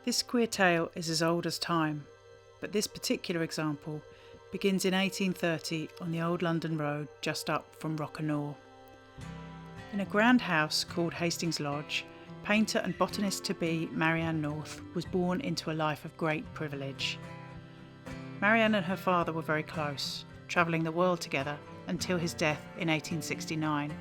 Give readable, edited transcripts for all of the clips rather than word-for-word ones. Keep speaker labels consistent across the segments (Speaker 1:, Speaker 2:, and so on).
Speaker 1: This queer tale is as old as time, but this particular example begins in 1830 on the old London road just up from Roquenor. In a grand house called Hastings Lodge, painter and botanist-to-be Marianne North was born into a life of great privilege. Marianne and her father were very close, travelling the world together until his death in 1869,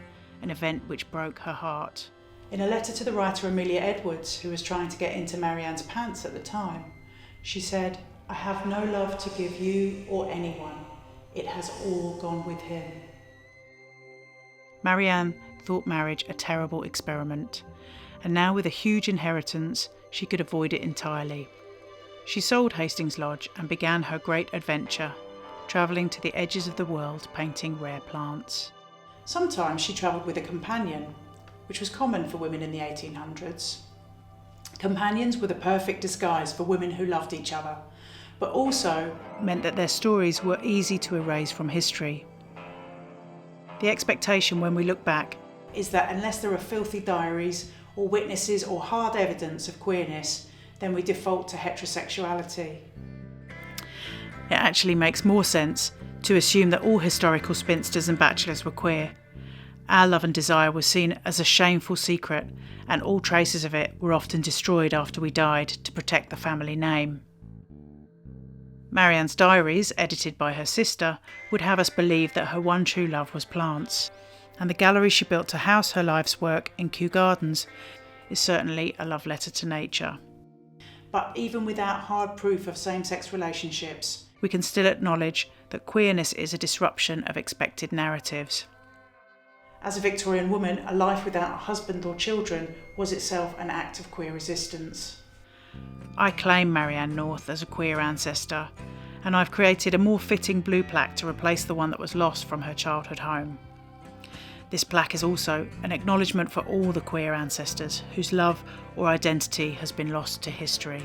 Speaker 1: an event which broke her heart. In a letter to the writer Amelia Edwards, who was trying to get into Marianne's pants at the time, she said, "I have no love to give you or anyone. It has all gone with him." Marianne thought marriage a terrible experiment, and now with a huge inheritance, she could avoid it entirely. She sold Hastings Lodge and began her great adventure, travelling to the edges of the world painting rare plants. Sometimes she travelled with a companion, which was common for women in the 1800s. Companions were the perfect disguise for women who loved each other, but also meant that their stories were easy to erase from history. The expectation when we look back is that unless there are filthy diaries or witnesses or hard evidence of queerness, then we default to heterosexuality. It actually makes more sense to assume that all historical spinsters and bachelors were queer. Our love and desire was seen as a shameful secret, and all traces of it were often destroyed after we died to protect the family name. Marianne's diaries, edited by her sister, would have us believe that her one true love was plants, and the gallery she built to house her life's work in Kew Gardens is certainly a love letter to nature. But even without hard proof of same-sex relationships, we can still acknowledge that queerness is a disruption of expected narratives. As a Victorian woman, a life without a husband or children was itself an act of queer resistance. I claim Marianne North as a queer ancestor, and I've created a more fitting blue plaque to replace the one that was lost from her childhood home. This plaque is also an acknowledgement for all the queer ancestors whose love or identity has been lost to history.